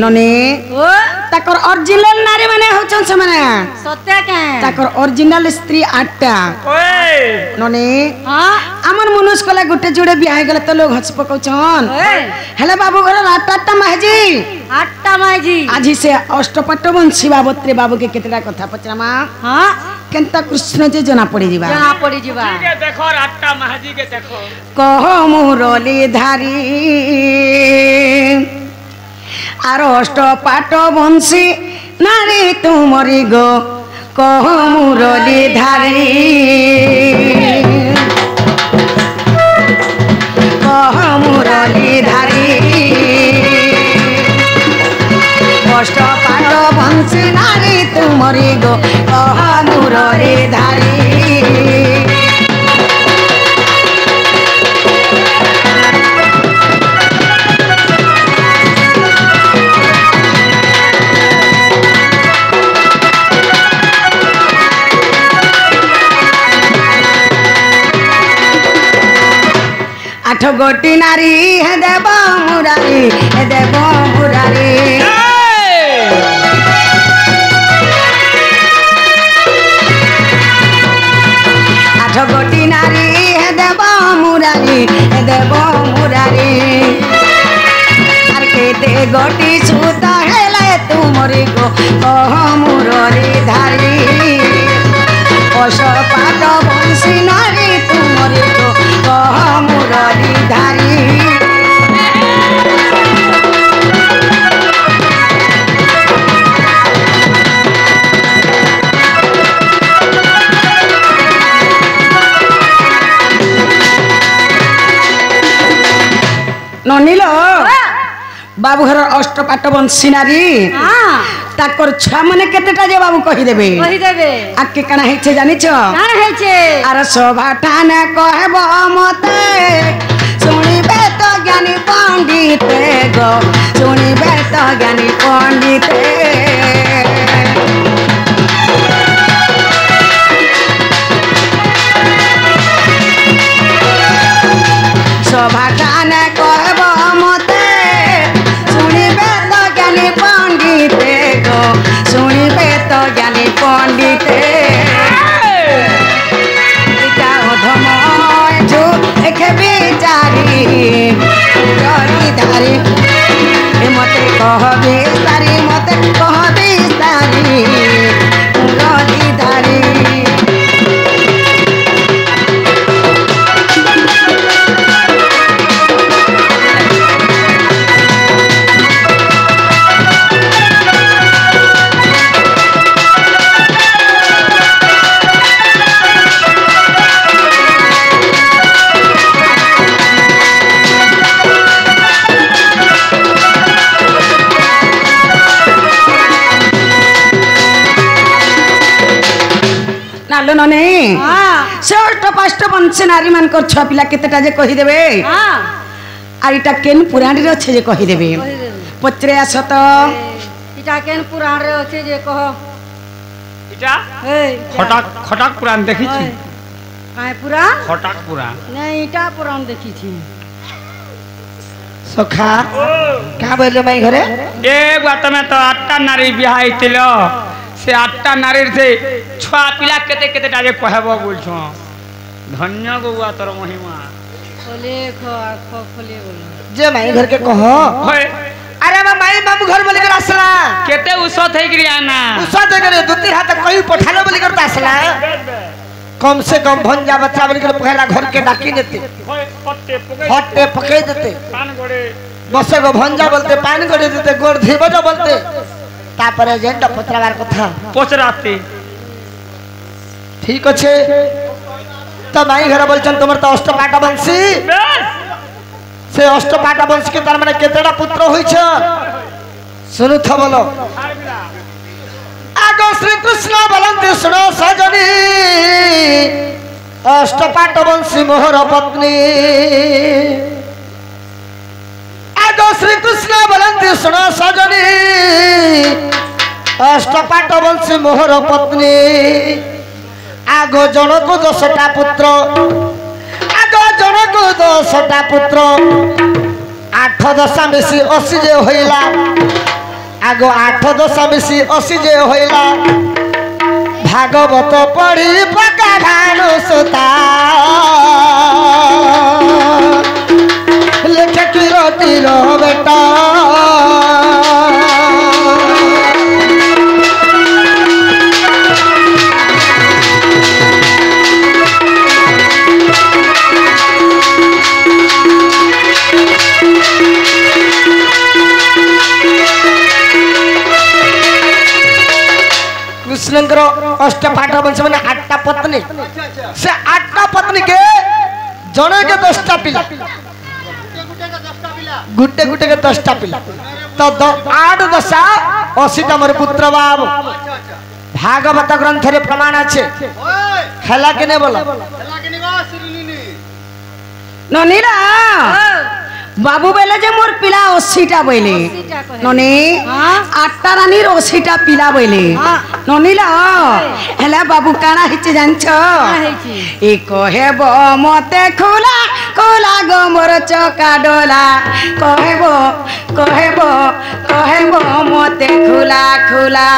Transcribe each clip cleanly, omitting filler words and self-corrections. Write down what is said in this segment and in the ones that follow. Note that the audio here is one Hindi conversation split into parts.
नने ओ ताकर ओरिजिनल नारी माने होचन से माने सत्य के ताकर ओरिजिनल स्त्री 8टा ओए नने हां हमन मनुष्य कला गुटे जोड़े बियाह गले त लोग हंस पकौछन हेले बाबू घर 8टा माजी 8टा माजी आजी से अष्टपट वंशी बाबत्रे बाबू के केतरा कथा पचरामा हां केनता कृष्ण जे जना पड़ी जीवा ठीक है देखो 8टा महाजी के देखो कह मुरली धारी आर अष्टपाट वंशी नारी तुमरी गो कह मुरली धारी कह मुरली धारी अष्टपाट वंशी नारी तुमरी गो कह मुरली धारी आठ गोटी नारी हे देव मुरारी हे देव मुरारी आठ गोटी नारी हे देव मुरारी हे देव मुरारी आर केते गोटी सुत हेले तुमरी गो कह मुरली धारी अष्टपाट वंशी नारी तुमरी गो कह मुरली धारी ननीलो बाबू घर अष्टपाट वंशी नारी ताकर छुआ माने केतेटा जे बाबू कहि देबे आके काना हेछे जानिछ काना हेछे आर सभा ठाने कहबो मते सुनिबे तो ज्ञानी पंडित गो सुनिबे तो ज्ञानी पंडित सभा ठाने कहबो मते सुनिबे तो ज्ञानी पंडित गो सुनिबे तो ज्ञानी पंडित धारी मते कहबे सारी मते कहबे सारी गली धारी नालो नने से अष्टपाष्ट वंश नारी मान कर छुआ पिला केतेटा जे कहि देबे आ इटा केन पुराण रे अछि जे कहि देबे पचरे आस त इटा केन पुराण रे अछि जे कह इटा खटाक पुराण देखि छी काय पुराण खटाक पुराण नहीं इटा पुराण देखि छी सखा का बोले माई घरे ए बात में तो 8टा नारी बियाह आइतिलो से 8टा नारी से छुआ पिला केते केते टाजे कहबो बोलछो धन्य गौआ तोर महिमा खोले खोले बोल जे माई घर के कहो अरे माई बाबू घर बोले कर असला केते उसत है गिरियाना उसत है करे दुती हाथ कई पठालो बोले कर असला कम से कम भंजा बच्चा बोले कर पहला घर के डाकी देते हट्टे पके देते पान गोड़े बसे गो भंजा बोलते पान गोड़े देते गोड़ धीबज बोलते तापरे जेंडा पत्रकार कथा पचराते ठीक अच्छे तो माई घर बोलछन तुमर तो अष्टपाट वंशी से अष्टपाट वंश के तार माने केतेडा पुत्र होई छ सुनु था बोलो आगो श्री कृष्ण बोलंते सुनो सजनी अष्टपाट वंशी मोहर पत्नी आगो श्री कृष्ण बोलंते सुनो सजनी अष्टपाट वंशी मोहर पत्नी आगो जनक 10टा पुत्र आगो जनक 10टा पुत्र 8 10 मिसी 80 जे होइला आगो 8 10 मिसी 80 जे होइला भागवत पढ़ी पका भानु सुता लेख किरोती रो बेटा कृष्णकर अष्टपाठ वंश मैंने 8टा पत्नी से 8टा पत्नी के जने के 10टा पिला गुटे गुटे के 10टा पिला तो 8 10 80 मोर पुत्र बाब भागवत ग्रंथ रे प्रमाण আছে हेला के ने बोला ननीला बाबू बेले जे मोर पिला 80टा बोले ननी 8टा रानीर 80टा पिला बोले ननीला हेला बाबू काना हिच जानछो ए कहेबो मते खुला खुला गो मोर चका डोला कहेबो कहेबो कहेबो मते खुला खुला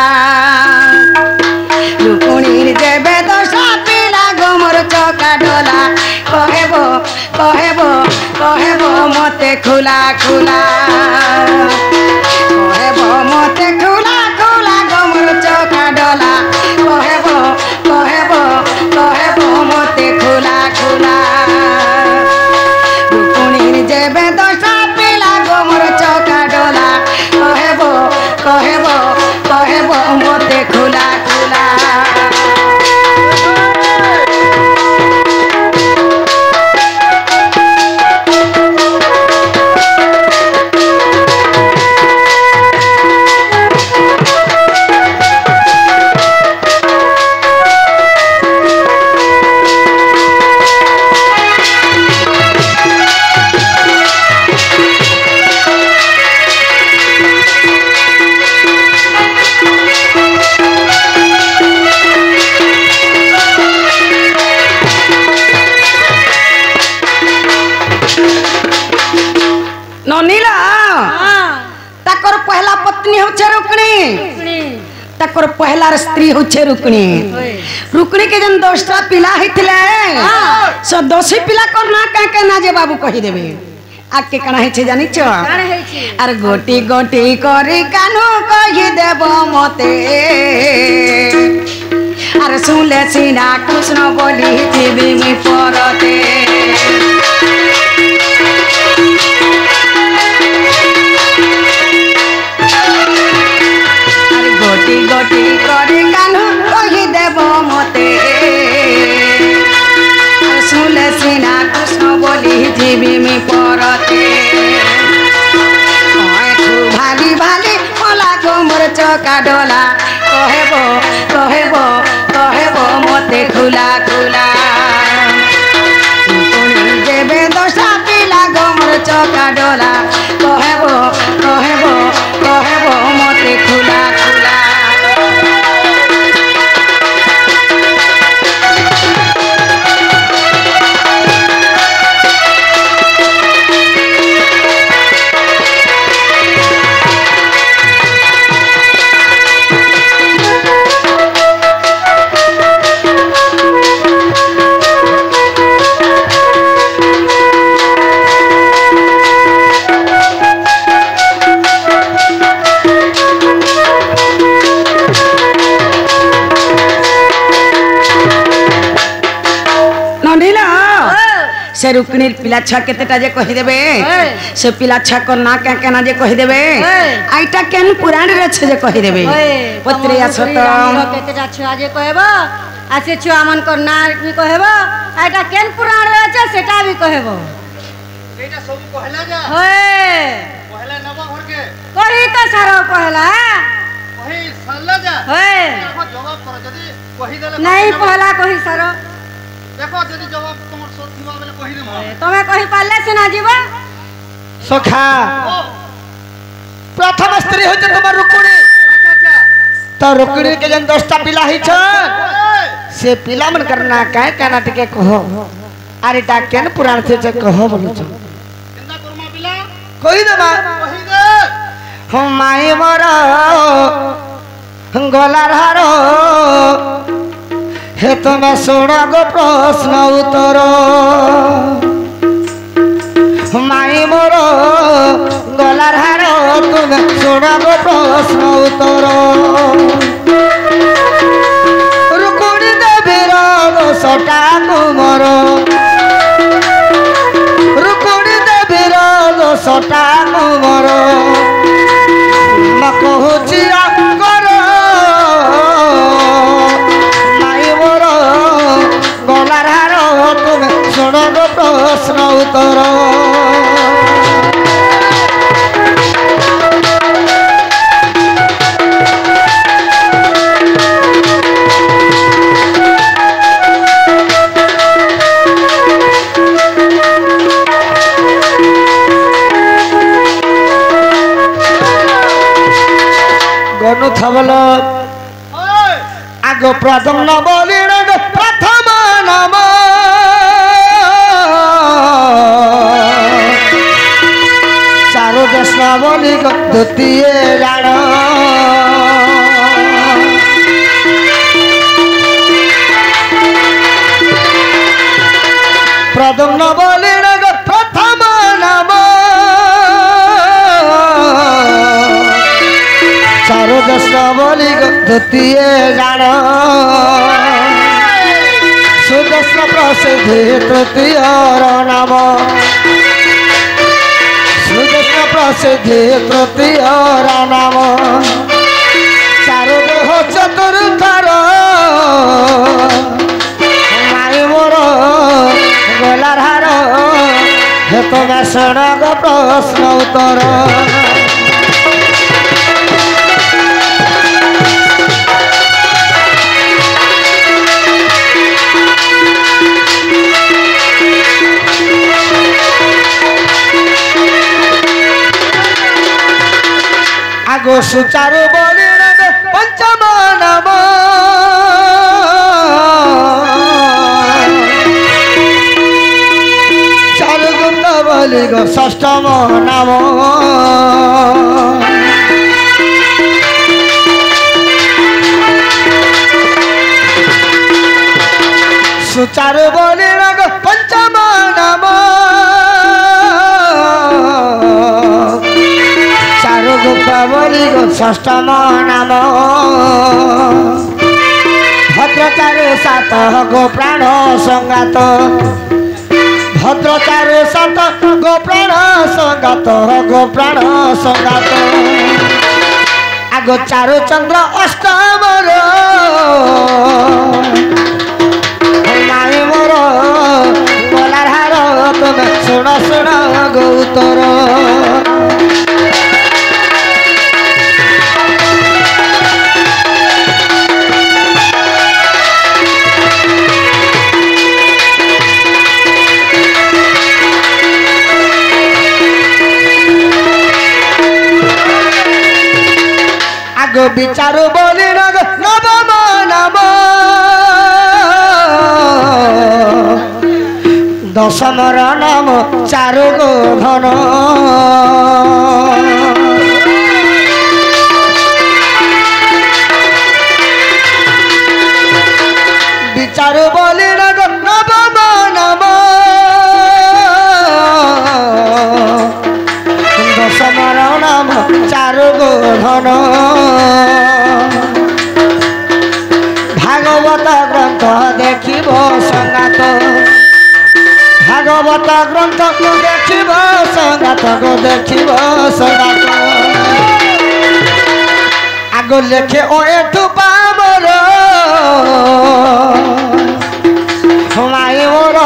लुकुणीर जेबे दशा पिला गो मोर चका डोला कहेबो कहेबो कहेबो मते खुला खुला कहेबो मते खुला खुला गो मोर चका डोला कहेबो कहेबो कहेबो मते खुला खुला लुकुणीर जेबे दशा पिला गो मोर चका डोला कहेबो कहेबो कहेबो मते खुला खुला ननीला ताकर पहला पत्नी होचे रुक्णी ताकर पहला स्त्री होचे रुक्णी रुक्णी के जन 10टा पिला हितले सो 10 पिला करना का के ना जे बाबू कहि देबे आके कना हेछे जानि छ आर गोटी गोटी करी कानो कहि देबो मते आर सुनले सीना कृष्ण बोली जीवी मी परते गोटी गोटी करे कान्हू कहि देबो मते सुनले सीना कृष्ण बोली जीवी मी परते भाली भाली मोला गो मोर चका डोला कहेबो कहेबो कहेबो मते खुला खुला देबे दशा पिला गो मोर चका डोला कहेबो कहेबो कहेबो मते खुला खुला से रुक्णीर पिला छा केतेटा जे कहि देबे से पिला छा को ना के केना जे कहि देबे आइटा केन पुराण रे छे जे कहि देबे पत्रे आछत केतेटा छुआ जे कहबो आसे छुआ मन को ना भी कहबो आइटा केन पुराण रे छे सेटा भी कहबो एटा सब कहला जा होय कहला नवा घर के कहि त सारो कहला कहि सरला जा होय जवाब कर जदी कहि देले नहीं कहला कहि सारो देखो जदी जवाब तुमर सोच दिबा बेले कहि देबो तमे कहि पाले से ना जीवा सखा प्रथम स्त्री होय तुम्हार रुक्मिणी अच्छा तो रुक्मिणी के जन 10टा पिला ही छ से पिला मन करना काय काना टिके कहो अरे ता केन पुराण थे छ कहो बोलो छ केना कर्मा पिला कहि देबा कहि दे माई मोर गलार हार हे तुम्हें शुण गो प्रश्न उत्तर माई मोर गलार हार तुम्हें शुण गो प्रश्न उत्तर रुकुणी देवीर दोषटा तुमर रुकुणी देवीर दोषटा तुमर कहूची कर माई मोर गलार हार तुम शुण गो प्रश्न उत्तर गनु थबल आग प्रथम न बोली प्रथम नाम चारो दश न बोली द्वितीय जान प्रथम न बोली प्रथम नाम चारो दश बोली द्वितीय जान सुदर्शन प्रसिद्धि तृतीय नाम सुदर्शन प्रसिद्धि तृतीय नाम चारो देह चतुर्थर माई मोर गलार हार हे तुम्हें शुण गो प्रश्न उत्तर आगो सुचारू बोली पंचम नाम चारु गुंद बोली गो षष्ठम नाम सुचारू बोली पंचम नाम चारु गुप्ता बोली गो षष्ठम नाम भद्रचारु सात गो प्राण संगात भद्रचारु सात गो प्राण संगात गो प्राण संगात आगो चारु चंद्र अष्टम माई मोर गलार हार तुम शुण शुण गो उत्तर आगो विचारू बोली नवम नाम दशमर नाम चारु गो धन विचारू बोली नवम नाम दशमर नाम चारु गो धन भागवत ग्रंथ देखिब संगात भागवत ग्रंथ देखिब संगात गो देखिब संगात आगो लेखे ओ एठु पामर माई मोर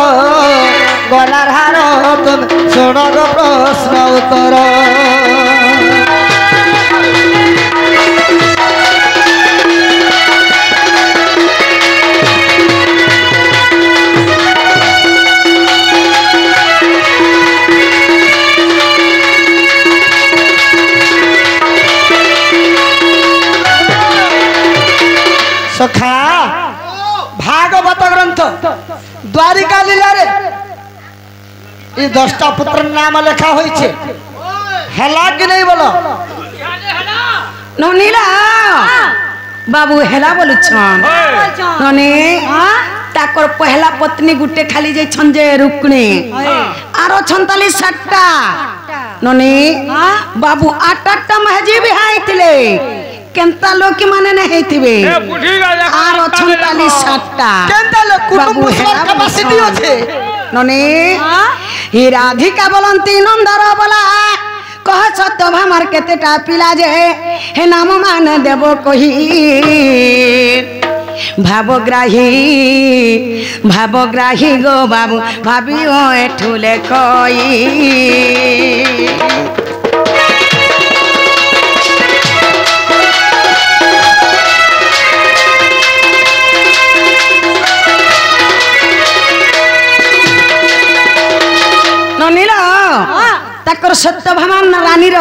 गलार हार तुम शुण गो प्रश्न उत्तर सखा भागवत ग्रंथ द्वारिका लीला रे ये 10टा पुत्र नाम लेखा होइछे हला कि नहीं बोलो ননিলা বাবু হেলা বলুছন ননি তাকর পহলা পত্নী গুটে খালি যে ছঞ্জে রুকনি আরো 46-60টা ননি বাবু 8-8টা মহজি বিহাইতিলে কেনতা লোক মানে না হেইতিবে আরো 46-60টা কেনতা লোক কুটুম্ব ক্যাপাসিটি আছে ননি হি রাধিকা বলন্তি নন্দর বলা কহ সত্য ভামার কেতেটা পিলা যে হে নাম মান দেব কহি ভাবগ্রাহী গো বাবু ভাবিও এঠুলে কই ননিলা তাকর সত্যভামান রানীর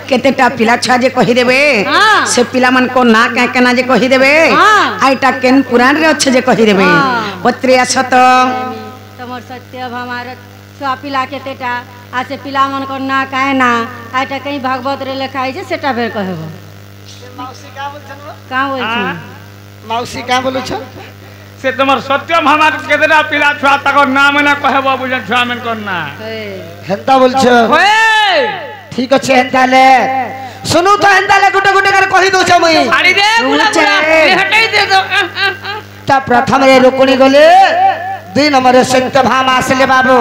কেতেটা পিলা ছুয়া যে কহিদেবে সে পিলা মান কো না কে কেনা যে কহিদেবে আইটা কেন পুরাণ রে আছে যে কহিদেবে পত্রিয়া সত তোমার সত্যভামার ছুয়া পিলা কেতেটা আছে পিলা মান কো না কায় না আইটা কই ভাগবত রে লেখা আছে সেটা বের কহব মাউসী কা বলছন কা বলছন মাউসী কা বলছন से तुम्हार सत्यम हमार केतना पिला छुआ तक नाम ना कहबो बुझन छुआ मन करना হেনতা বলছ ओए ঠিক আছে হেনতালে শুনু তো হেনতালে গুটে গুটে করে কহি দউছ মই ছাড়ি দে গুলা হটাই দে তো তা প্রথম রে রুকুনি গলে 2 নম্বরে সত্যভামা আসলে বাবু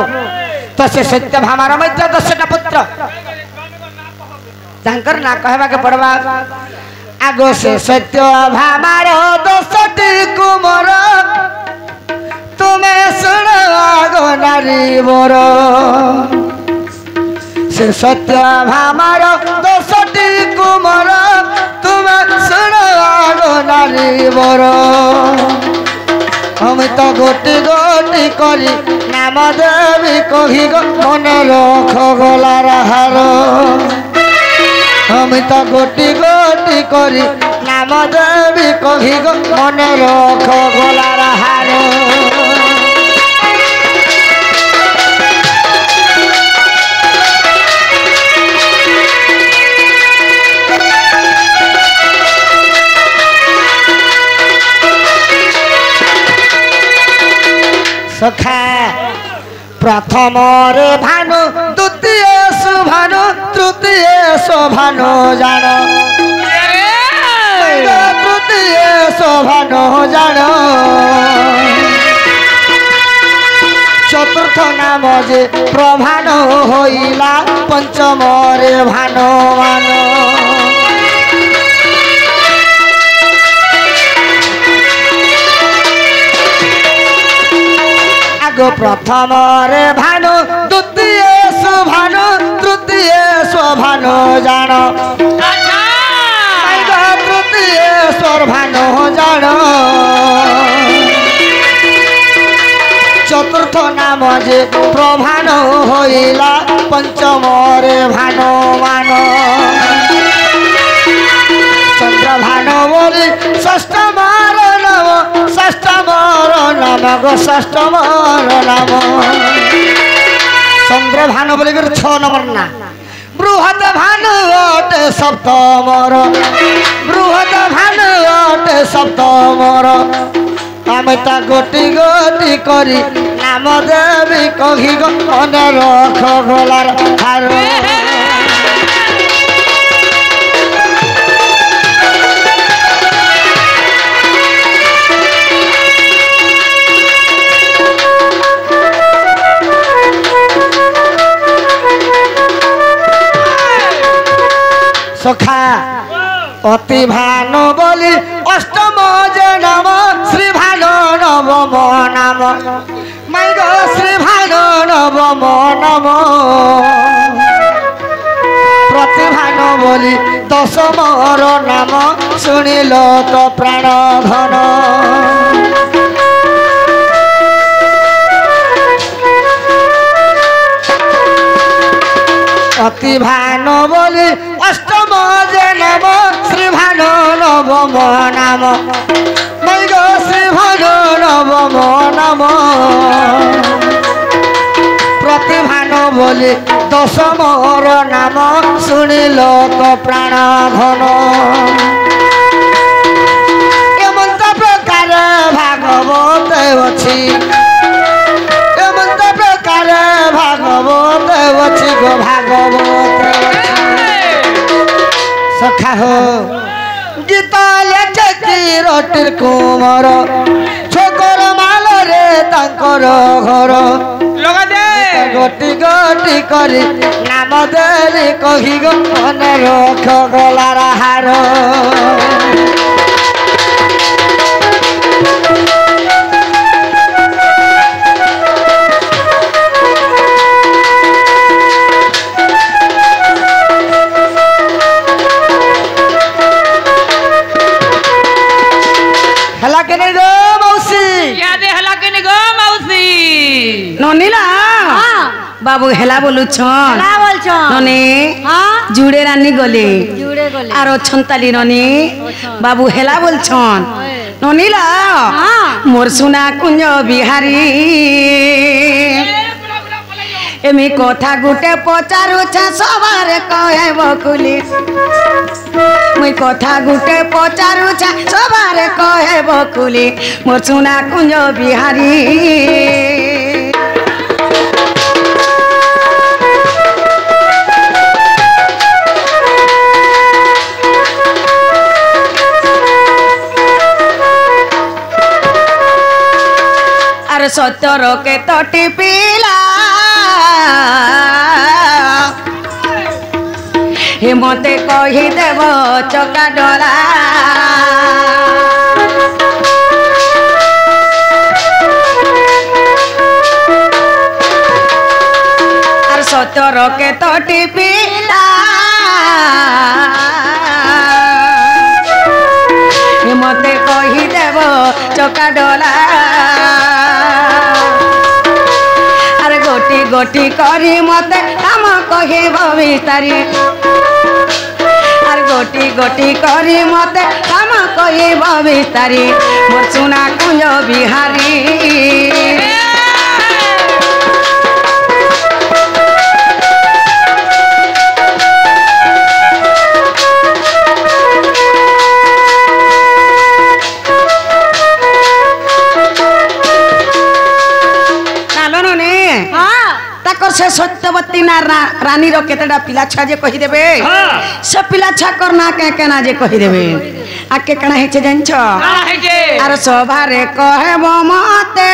তো সে সত্যভামার মধ্যে 10টা পুত্র তাঙ্কর না কহবা কে পড়বা আগো সে সত্যভামার 10টি কুমার তুমি শুনো আগো নারী বর সে সত্যভামার 10টি কুমার তুমি শুনো আগো নারী বর আমি তো গোটি গোটি করি নাম দেবী কহি গো মনে রখ গলার হার আমি তো গোটি গোটি করি নাম দেবী কহি গো মনে রখ গলার হার সখা প্রথমরে ভানু দ্বিতীয় সুভানু তৃতীয় শোভানু জান তৃতীয় শোভানু জান চতুর্থ নাম যে প্রভান হইলা পঞ্চমরে ভানমান আগো প্রথমরে ভানু দ্বিতীয় সুভানু তৃতীয় শোভানু জান তৃতীয় শোভানু জান চতুর্থ নাম যে প্রভান হইলা পঞ্চমরে ভানমান চন্দ্রভান বলি ষষ্ঠমর নাম ষষ্ঠমর নাম গো ষষ্ঠমর নাম চন্দ্রভান বলি 6 নম্বর না বৃহৎ ভানু অটে সপ্তমর বৃহৎ ভানু অটে সপ্তমর আমি তা গোটি গোটি করি নাম দেবী কহি গো মনে রখ গলার হার সখা অতি ভানু বলি অষ্টম যে নাম শ্রী ভানু নবম নাম মাই গো শ্রী ভানু নবম নাম প্রতিভানু বলি দশমর নাম শুনিল তো প্রাণ ধন অতি ভানু বলি অষ্টম যে নাম শ্রী ভানু নবম নাম মাই গো শ্রী ভানু নবম নাম प्रतिभानु बोली दश मोर नाम शुणिल तो प्राण घन एमंत प्रकार भागवत अच्छी एमंत प्रकार भागवत अच्छी गो भागवत सखा हो गीता लेखे किरटिर कुमर छोकर माल रे तांकर घर गोटी गोटी करी नाम देली कही गो मन रख गलार हार हला के नहीं गो मौसी यादे हला के नहीं गो मौसी ननीला बाबू हेला बोलु छन ना बोल छो ननी हां जुड़े रानी गले जुड़े गले आरो छनताली ननी बाबू हेला बोल छन ननीला मोर सुना कुंज बिहारी एमी कथा गुटे पचारु छ सवार कहे बकुली मुई कथा गुटे पचारु छ सवार कहे बकुली मोर सुना कुंज बिहारी अरे सत्यर के तटी पीला हे मते कही देव चका डोला अरे सत्यर के तटी पीला हे मते कही देव चका डोला गोटी गोटी करी मते काम कहे भवितारी आर गोटी गोटी करी मते काम कहे भवितारी मोर सुना कुंज बिहारी से सत्यवती ना रानी रो केतडा पिला छा जे कहि देबे से पिला छा करना के केना जे कहि देबे आ के कणा हे छे जानछ आर सभारे कहे मते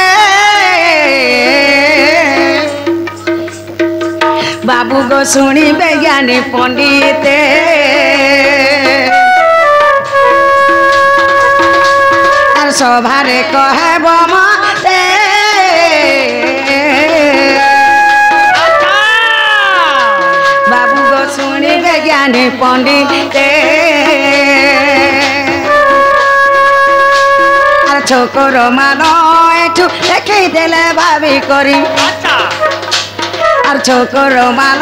बाबू गो सुनी बेज्ञानी पंडिते आर सभारे कहे मते ज्ञानी पंडिते छोकर मान एठू देखी देले भाभी करी और छोकर मान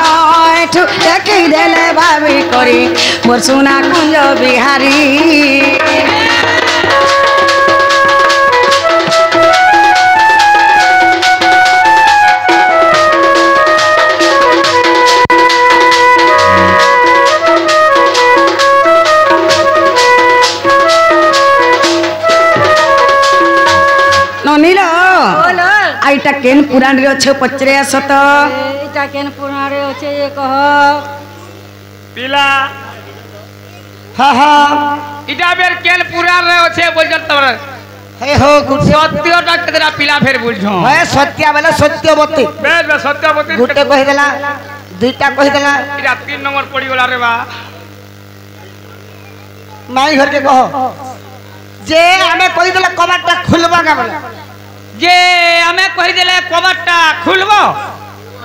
एठू देखी देले भाभी करी मोर सुना कुंज बिहारी आईटा केन पुराण रे अच्छे पचरे आसत एटा केन पुराण रे अच्छे ये कह पिला हा हा इटा बेर केन पुराण रे अच्छे बोल जत हे हो सत्यटा केतरा पिला फेर बोल छो हे सत्य वाला सत्यवती बे सत्यवती गुटे कहि देला दुईटा कहि देला इटा 3 नंबर पड़ी गला रे बा माई घर के कहो जे हमें कहि देला कबाटा खुलबा का बोला जे हमें कहि देले कबाटा खुलबो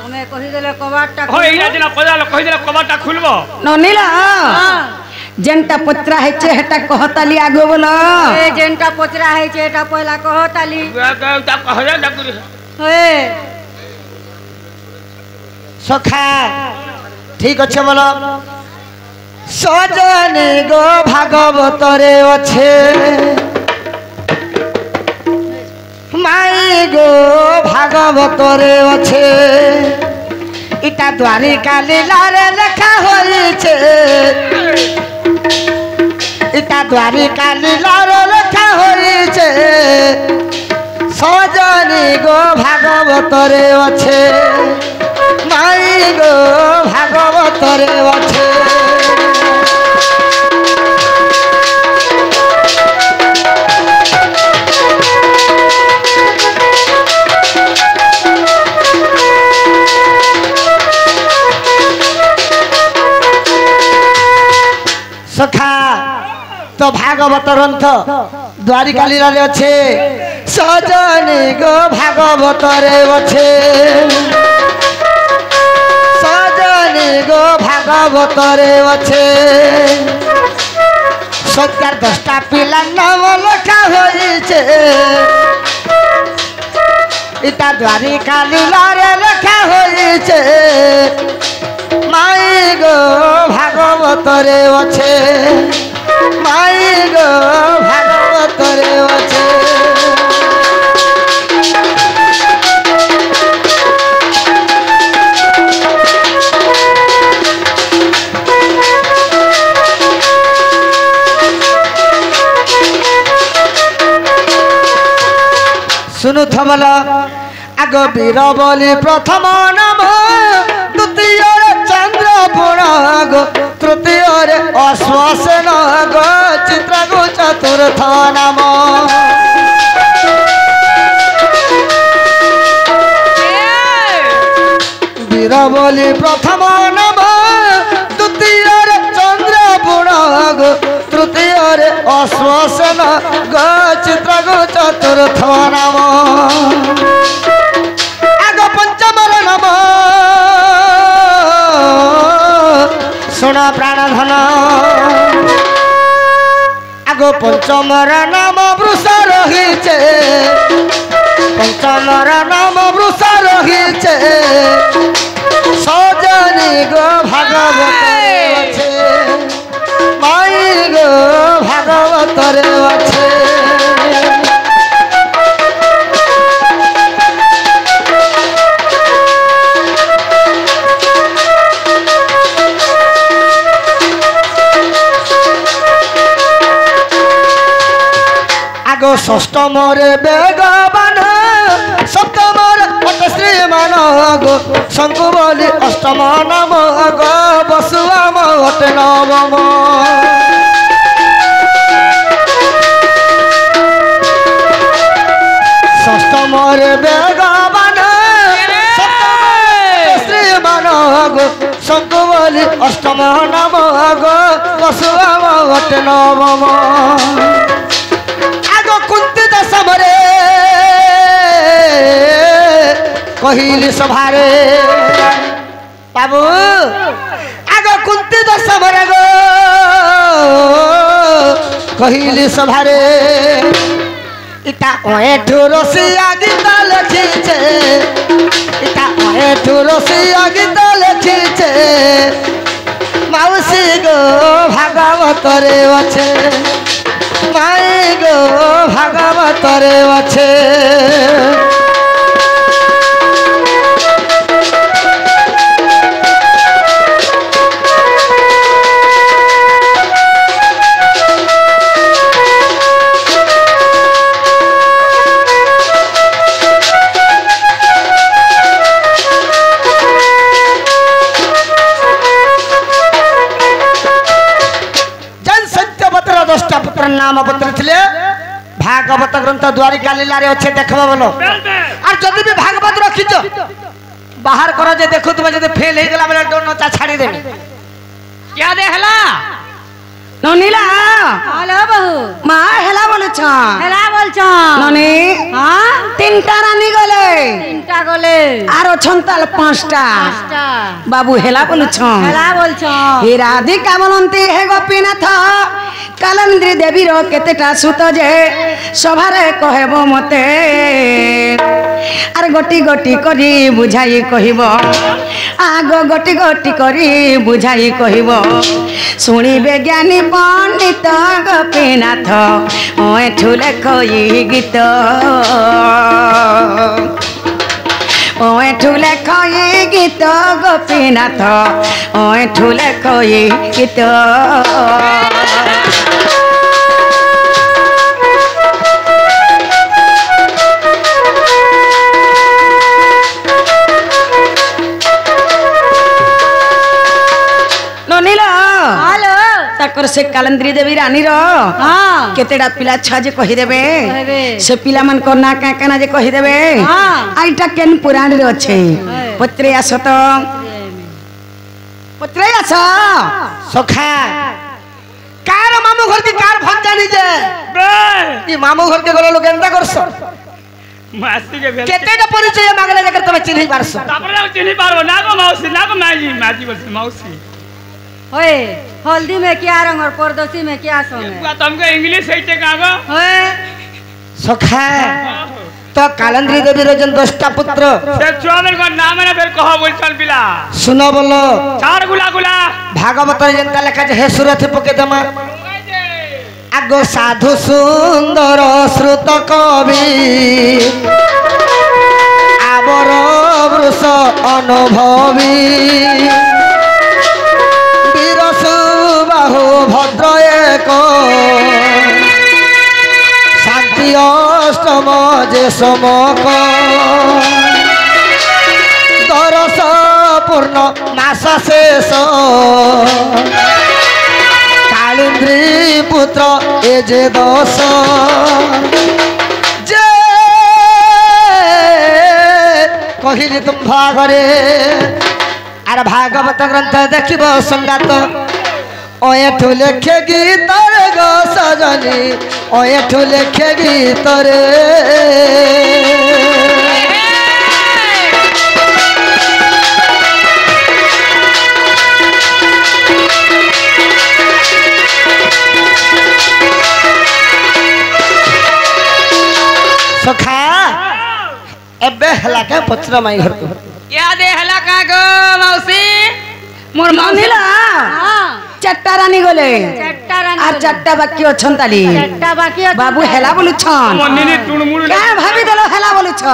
हमें कहि देले कबाटा हो इना दिना पजालो कहि देले कबाटा खुलबो ननीला जेंटा पत्रा है छे हेटा कहताली आगो बोलो ए जेंटा पत्रा है छे एटा पहला कहताली ता कहले डकुरी हे सखा ठीक अच्छे बोलो सजनी गो भागवत रे अच्छे माई गो भागवत रे अच्छे इटा द्वारिका लीलार लेखा होइछे इटा द्वारिका लीलार लेखा होइछे सजनी गो भागवत रे अच्छे माई गो भागवत रे अच्छे सखा तो भागवत ग्रंथ द्वारिका लीला रे अच्छे सजनी गो भागवत रे अच्छे सजनी गो भागवत रे अच्छे 10टा पिला नाम लेखा होइछे इटा द्वारिका लीला रे लेखा होइछे माई गो भागवत रे अच्छे माई गो भागवत रे अच्छे सुनु थमल आग वीर बोली प्रथम नाम द्वितीय चंद्र पुराग तृतीय अश्वसेन गो चित्रगु चतुर्थ नाम वीर बोली प्रथम नाम द्वितीय चंद्र पुराग तृतीय अश्वसेन गो चित्रगु चतुर्थ नाम आग पंचम नाम सुन प्राणधन आगो पंचमर नाम वृष रहीचे पंचमर नाम वृष रहीचे सजनी गो भागवत अच्छे माई गो भागवत रे अच्छे षष्टम बेगवान सप्तम श्रीमान गो शंकु बोली अष्टम नाम गो बसुआम अटे नवम षष्टम बेगवान श्रीमान गो शंकु बोली अष्टम नाम गो बसुआम अटे नवम कुंती दशमरे कहिली सभारे बाबू आग कुंती दशमरे गो कहिली सभारे इटा ओएठु रसिया गीत लिखिछे इटा ओएठु रसिया गीत लिखिछे माउसी गो भागवत रे अच्छे माई गो भागवत रे अच्छे नाम पत्र थिले भागवत ग्रंथ द्वारिका लीला रे अच्छे देखबो बोलो और जदी भी भागवत रखिचो बाहर करो जे देखो तुम जदी फेल हे गेला बेले डोन चा छाड़ी देनी क्या देखला ननीला हेलो बहू माँ हेला बोले छ हेला बोल छ ननी हां तीनटा रानी गले आरो छंताल पांचटा बाबू हेला बोले छ हे राधिका बोलंती हे गोपीनाथ कालंद्री देवी रो केतेटा सुत जे सभारे कहबो मते आर गोटी गोटी करी बुझाई कहिबो आग गोटी गोटी करी बुझाई कहिबो सुनिबे ज्ञानी पंडित गोपीनाथ ओए ठुले कई गीत ओए ठुले खोए गीत गोपीनाथ ओए ठुले खोए गीत से कालंद्री देवी रानी रो केतेडा पिला छा जे कहि देबे से पिला मन को ना का कना जे कहि देबे आइटा केन पुराण रे अछि पुत्रे आसो तो पुत्रे आसो सखा कार मामू घर की कार भन जानी जे ई मामू घर के गलो लोग एंदा करसो मासी के केतेडा परिचय मागले जकर तमे चिन्हि पारसो तापरे चिन्हि पारबो ना को माजी माजी बस मौसी ओए हल्दी में क्या रंग और परदोसी में क्या सोने बुआ तुमको इंग्लिश है कागो ओए सखा तो कालंद्री देवी रजन 10टा पुत्र से चोमन को नाम ना फिर कहो बोल चल पिला सुनो बोलो चार गुला गुला भागवत जनता लेखा जे हे सुरथि पके दमा आगो साधु सुंदर श्रुत कवि आवर वृष अनुभवी बाहु भद्र एक शांति अष्टम जे समक दरस पूर्ण मास शेष कालिंद्री पुत्र ए जे 10 जे कहिली तुम भागरे आर भागवत ग्रंथ देखिब संगात ओए ठुले खे गीत रे गो सजनी ओए ठुले खे गीत रे सखा एबे हला के पत्र माई घर को याद हला का गो मौसी मोर मानिला चट्टा रानी गले आ चट्टा बाकी अछन ताली बाबू हेला बोलु छन मन्नी टुणमुड़ का भाभी देलो हेला बोलु छ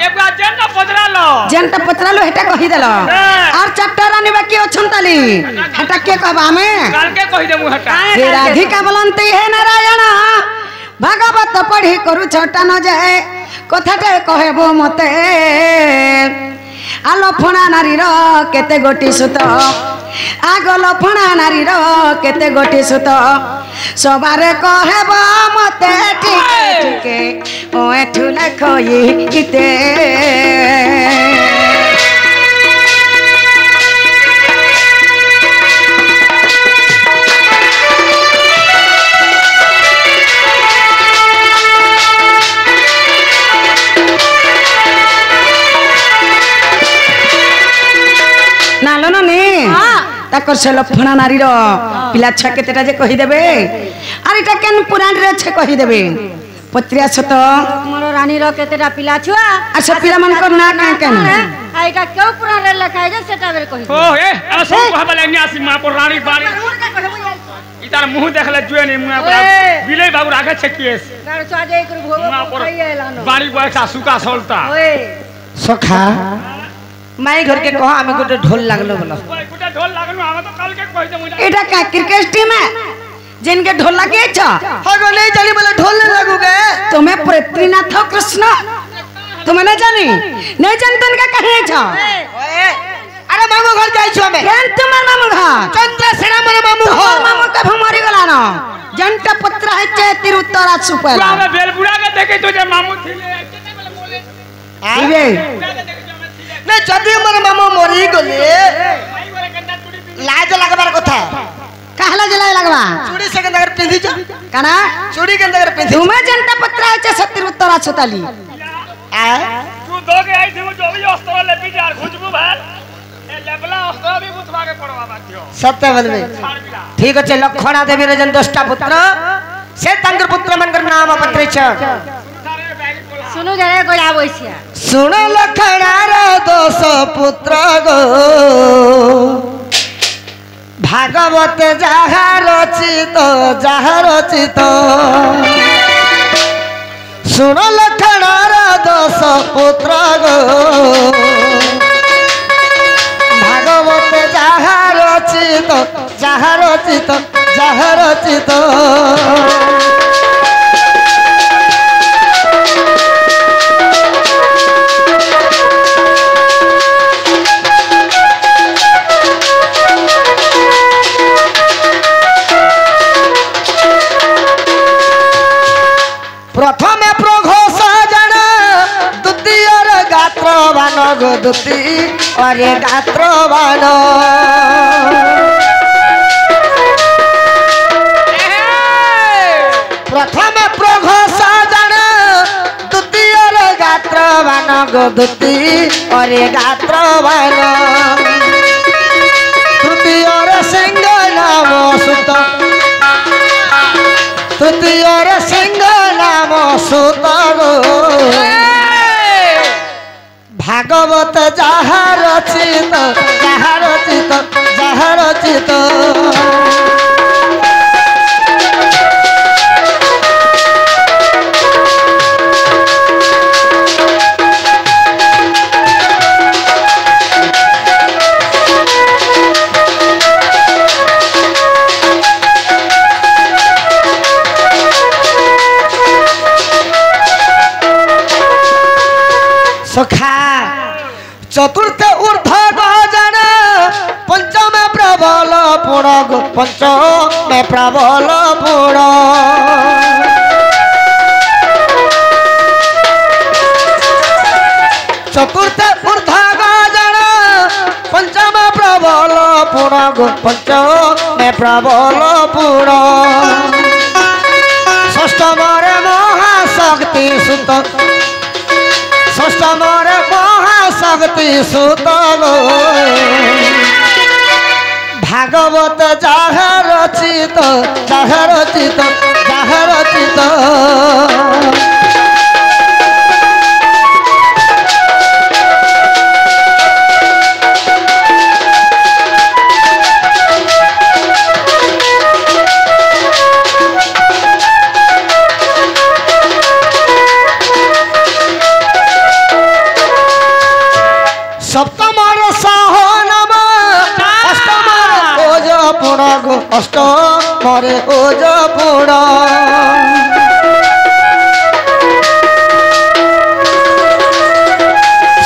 एबा जेंटा पचरालो हेटा कहि देलो और चट्टा रानी बाकी अछन ताली हेटा के कहबा हमें काल के कहि देमु हेटा हे राधिका बोलंती हे नारायण भागवत पढ़ी करू छटा न जाए कथाटे कहबो मते आलो फणा नारी रो केते गोटी सुत आगो लफणा नारी रो केते गोटी सुत सबारे कहबो मते ठीके ठीके ओ एठुला खोई किते नालो नने ताकर से लफणा नारी रो पिला छ केतेटा जे कहि देबे अरे ता केन पुराण रे छ कहि देबे पत्रिया छ तो मोर रानी रो केतेटा पिला छुआ अच्छा पिला मन को ना का केन आइटा क्यों पुराण रे लखाइ जे सेटा बेर कहि ओ ए आ सब कहबा लेनी आसी मां पर रानी बाड़ी इतार मुंह देखले जुए नहीं मुंह पर बिले बाबू राखे छ केस गाड़ छ जे कर भोगो खइएलानो बाड़ी बय का सुका सोलता ओए सखा माई घर के कहा हमें गोटे ढोल लागलो बोलो गोटे ढोल लागलो हम तो कल के कहि दे मुझे एटा का क्रिकेट टीम है जिनके ढोल लगे छ हगो नहीं चली बोले ढोल नहीं लगोगे तुम्हें पृथ्वीनाथ कृष्ण तुम्हें नहीं जानी नहीं जानतन का कहे छ ओए अरे मामू घर जाई छु हमें केन तुम्हार मामू घर चंद्रसेना मोर मामू हो मामू का भमरी गला न जंटा पत्र है चे तिरुत्तरा सुपर तू हमें बेलबुड़ा के देखे तुझे मामू थिले कितने बोले बोले इबे नहीं जदी मोर मामू मरी गले लाज लगबार कथा कहला जला लगवा चूड़ी से के नगर पिंधी छ कना चूड़ी के नगर पिंधी तुम्हें जंटा पत्र है चे तिरुत्तरा छताली आ तू दोगे आई थी जो भी अस्त्र ले पी यार खुशबू भाई ए लेबला अस्त्र भी बुतवा के पड़वा बातियो सत्य बोलबे ठीक अछि लखणा देवी रजन 10टा पुत्र से तंगर पुत्र मनकर नाम पत्र छ सुनु जरे गोया बइसिया सुन लखणा रे 10 पुत्र गो भागवत जहा रचित सुन लखणा रे दश पुत्र गो भागवत जहा रचित जहा रचित जहा रचित प्रथमे प्रघोष जन द्वितीय गात्रवान गो द्वितीय गात्रवान प्रथमे प्रघोष जन द्वितीय गात्रवान गो द्वितीय गात्रवान तृतीय सिंह नाम सुत तृतीय सिंह नाम सुत गो भागवत जहा रचित जहा रचित जहा रचित सखा चतुर्थ ऊर्ध गजन पंचम प्रबल पुण पंचम प्रबल पुण चतुर्थ ऊर्ध गजन पंचम प्रबल पुण पंचम प्रबल पुण षष्ठम महाशक्ति सुत षष्ठम महाशक्ति सुत भागवत जहा रचित जहा रचित जहा रचित सप्तम सहनम अष्टम ओज पुण अष्टम ओज पुण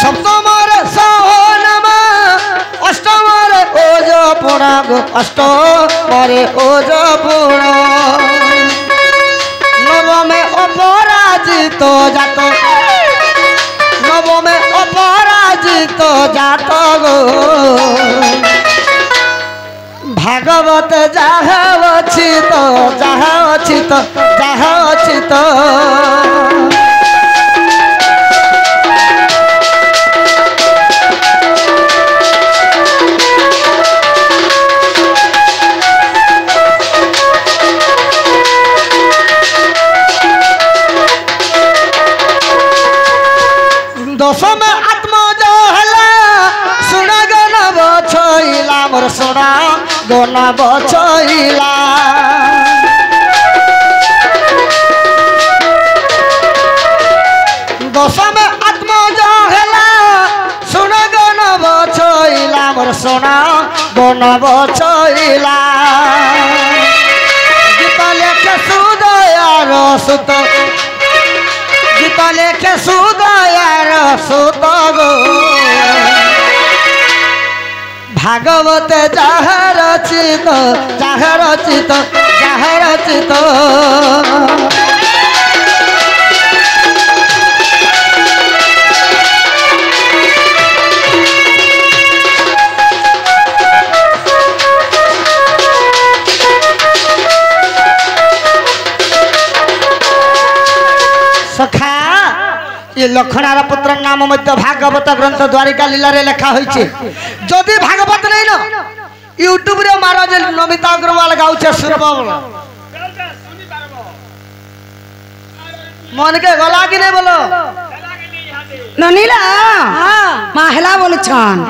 सप्तम सहनम अष्टम ओज पुण अष्टम ओज पुण नवमे अपराजित जात नवमे अपराजित जात गो भागवत जहा अचित जहा अचित जहा अचित दशम आत्मज हला सुना गन बछइला मोर सुना गन बछइला दशम आत्मज हला सुना गन बछइला मोर सुना गन बछइला गीत लेखे सुदयार सुत गीत लेखे सुदयार सुत गो भागवत जहा रचित जहा रचित जहा रचित सखा ये लखनार पुत्र नाम मध्य भागवत ग्रंथ द्वारिका लीला रे लिखा होइछे जदि भागवत नहीं न यूट्यूब रे मारो जे नमिता अग्रवाल गाउछे सुरबावल मन के गला कि नहीं बोलो ननीला माहला बोल छन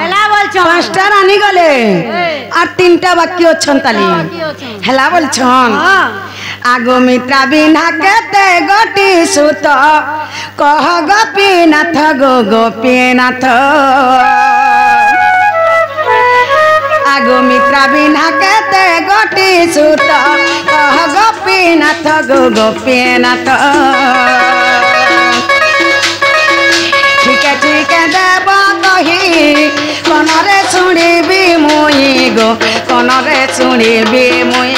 पांचटा रानी गले और तीनटा बाकी अछन ताली हेला बोल छन आगो मित्रा बिना केते गोटी सुत कह गोपीनाथ गो गोपीनाथ आगो मित्रा बिना केते गोटी सुत कह गोपीनाथ गो गोपीनाथ ठीक देव कही कनरे शुणिबी मुई गो कनरे शुणिबी मुई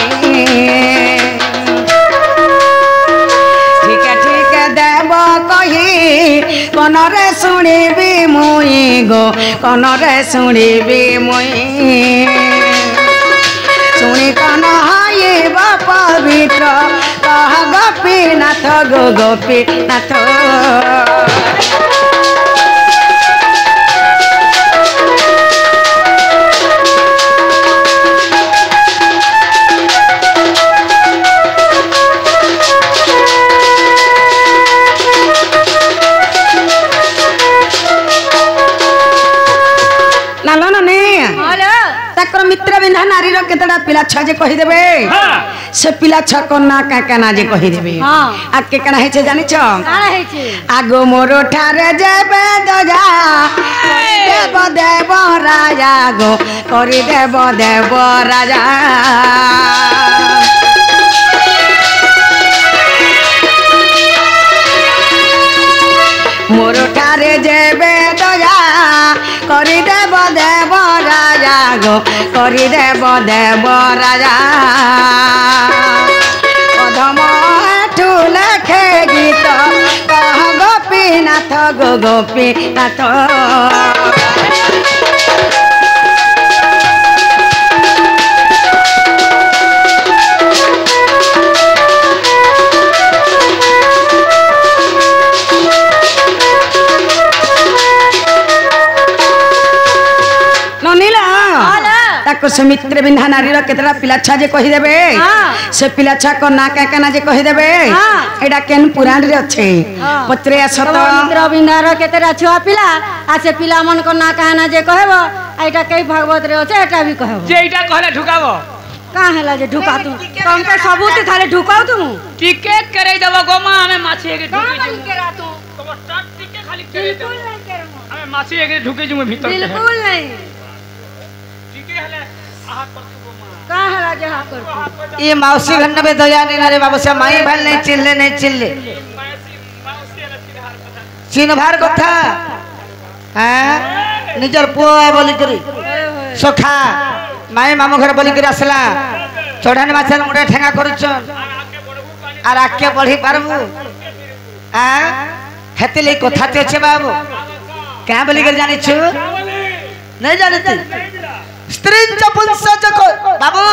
ठीक देव कही कनरे शुणिबी मुई गो कनरे शुणिबी मुई शुणी कन हाइब पवित्र कह गोपीनाथ गो गोपीनाथ मित्र बिंधा नारी केतटा पिला छ जे कहि देबे से पिला छ को ना का काना जे कहि देबे आ के काना हे छे जानि छ काना हे छे आगो मोरो ठारे जेबे दजा देव देव राजा गो करि देव देव राजा मोरो ठारे जेबे दजा करि देव देव राजा गो करि देव देव राजा अधम ठू लेखे गीत कह गोपीनाथ गो गोपीनाथ से मित्र बिंधा नारी केतरा पिला छा जे कहि देबे से पिला छा को ना का काना जे कहि देबे एडा केन पुराण रे अछि पत्रे असत मित्र बिंधा रो केतरा छुआ पिला आ से पिला मन को ना कहना जे कहबो एटा कई भागवत रे अछि एटा भी कहबो जे एटा कहले ढुकाबो का हैला जे ढुका तू तुम के सबूत खाली ढुकाओ तू टिकट करे देबो गोमा हमें माछी के ढुकी का करा तू तो स्टार्ट टिकट खाली करे देबो हमें माछी के ढुके जु भीतर बिल्कुल नहीं ये मौसी घन में दया नहीं रे बाबू से माई भल नहीं चिल्ले चिन्ह भार कथा हैं निजर पुआ बोली करी सखा माई मामू घर बोली करी आसला चढ़ान माछल मुडे ठेंगा करूछ आर आके बढ़ी पारबू हैं हेतिले कथा ते छे बाबू क्या बोली कर जानि छु नहीं जानती स्त्रींच पुंसच बाबू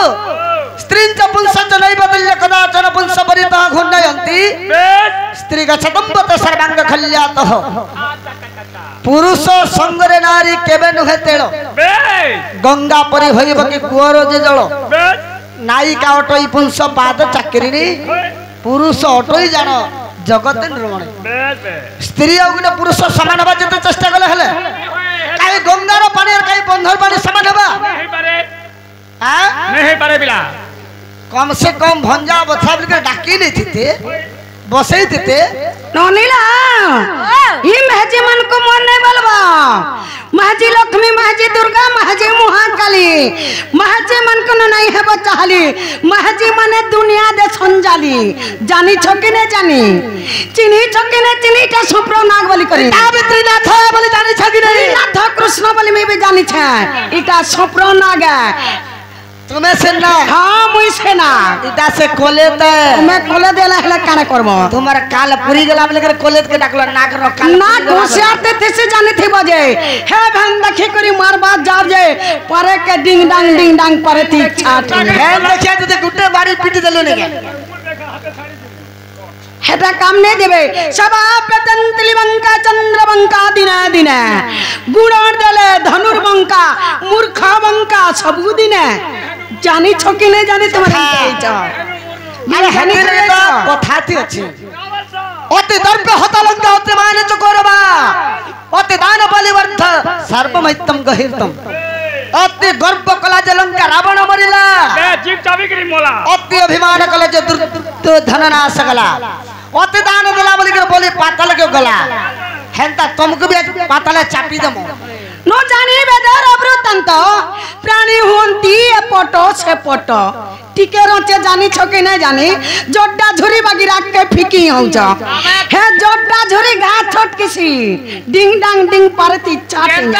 स्त्रींच पुंसच नहीं बदल्य कदाचन पुंस परितः घुण्डयन्ति स्त्री गच्छदम्बत सर्वांग खल्यातः पुरुष संगरे नारी केबे नुहे तेल गंगा परि होइब कि कुअर जे जल नायिका अटई पुंस पाद चाकरिनी पुरुष अटई जान जगत निर्मण स्त्री और गोटे पुरुष समान हवा जते चेष्टा कले हेले काई गंगार पानी और काई बंधर पानी समान हवा नहीं पारे बिला कम से कम भंजा बथा बिल डाकी नहीं थीते बसई थीते नोनीला ये महजी मन को मन नहीं बलवा महजी लक्ष्मी महजी दुर्गा महजी महाकाली महजी मन को नहीं है बचाली महजी मने दुनिया दे संजाली जानी छके ने जानी चिनी छके ने चिनी ता सुप्रो नाग बोली करी सावित्री नाथ बोली जानी छकी नहीं नाथ कृष्ण बोली में भी जानी छ इटा सुप्रो नाग तुम्हें से ना हां मुई से ना इटा से कोले ते मैं कोले देला हला काना करबो तुम्हारा काल पूरी गला लेकर कोले के डाकलो नाक रो काल नाक होशियारते थे से जाने थे बजे हे भन देखि करी मार बात जाब जे परे के डिंग डांग परे थी छाट हे देखिया तो गुड्डे बाड़ी पीट देलो ने हेटा काम नहीं देबे सब प्रतंतली बंका चंद्र बंका दिन दिन गुणर देले धनुर बंका मूर्ख बंका सब दिन जानी छके नहीं जाने तुम्हारे अरे हनी तो कथाती अछि अति दर्प हतलंका अति माने चकोरबा अति दान बलिवर्ध सर्वमैतम गहिरतम अति गर्व कला जे लंका रावण मरिला जीव चाबी करी मोला अति अभिमान कले जे दुर्योधन नाश गला अति दान देला बोली पाताल के गला हेंता तुमको भी पाताल चापी दमो नो जानी बेदर अब्रुतंत प्राणी हुंती एपटो सेपटो टिके रोचे जानी छके नहीं जानी जोड्डा झुरी बागी राख के फिकी हो जा हे जोड्डा झुरी गा छोट किसी डिंग डांग डिंग परती चाटिंग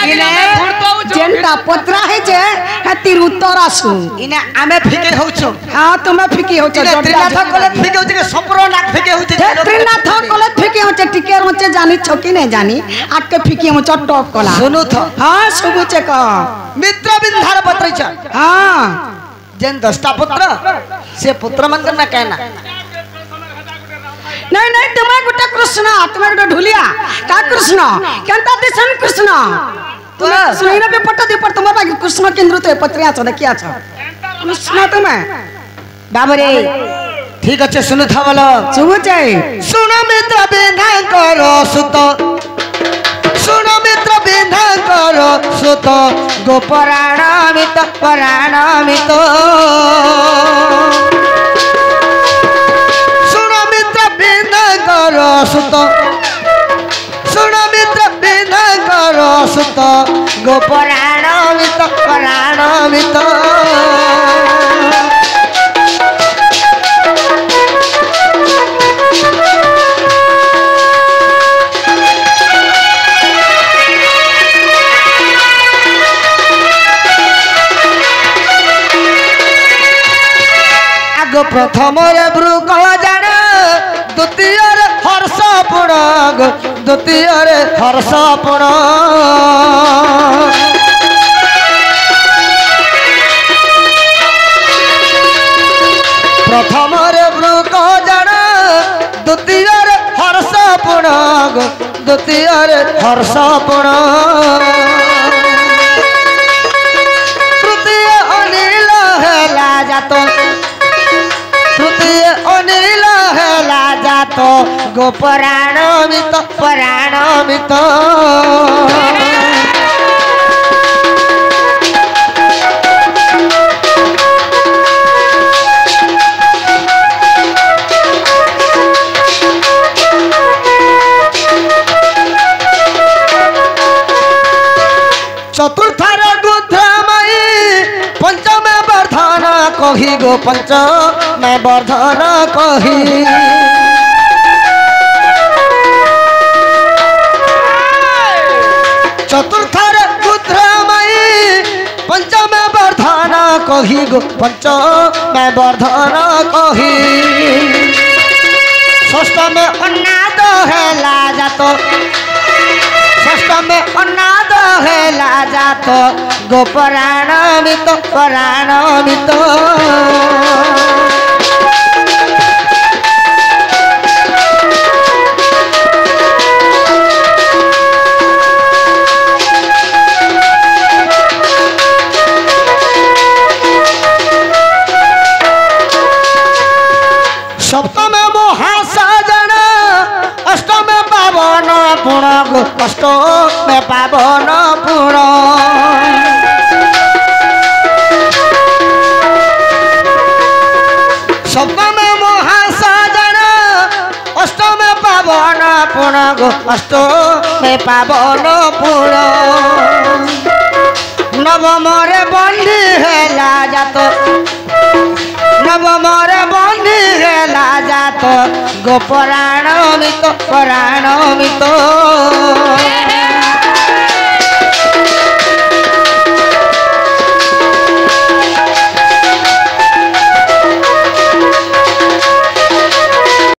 जेंटा पत्रा है जे हे तिर उत्तर आसु इने आमे फिके होचो हां तुमे फिकी हो छ त्रिनाथ कले फिके होचे के संपूर्ण नाक फिके होचे त्रिनाथ कले फिकी होचे टिके रोचे जानी छके नहीं जानी आके फिकी हो टॉप कला सुनु थ हां सुबुचे क मित्र बिंधार पत्र छ हां जेन 10टा पुत्र से पुत्र मंदिर में कहना नहीं नहीं तुम्हें गुटा कृष्ण तुम्हें गुटा ढुलिया का कृष्ण केंता दिसन कृष्ण तुम्हें सुनैना पे पट्टा दे पर तुम्हारा बाकी कृष्ण केंद्र तो पत्रिया छ देखिया छ कृष्ण तुम्हें बाबरे ठीक अच्छे सुनु था बोलो सुबुचे सुनो मित्र बिंधा करो सुतो सुनो मित्र बिंधा करो सुतो गोपराणामित पराणामित सुनो मित्र बिंधा करो सुतो सुनो मित्र बिंधा करो सुतो गोपराणामित पराणामित प्रथम ब्रुक जान द्वितीय हर्ष पुण द्वितीय हर्ष पुण प्रथम ब्रुक जान द्वितीय हर्ष पुण द्वितीय हर्ष पुण तृतीय अनिल हेला जात तृतीय अनिल हेला जात गोपराणामित पराणामित चतुर्थार गुध्रमयी पंचम वर्धन कही गो पंचम वर्धन कही चतुर्थार गुध्रमयी पंचम वर्धन कही गो पंचम वर्धन कही षष्ठ में अन्नाद हेला जात षष्ठ में अन्नाद हेला जात गोपराणामित पराणामित सप्तम महासाजन अष्टम पावन पुण अष्टम पावन पुण सप्तम महासाजन अष्टम पावन पुण अष्टम पावन पुण नवमर बंदी हेला जात नवमर बंदी हेला जात गोपराणामित पराणामित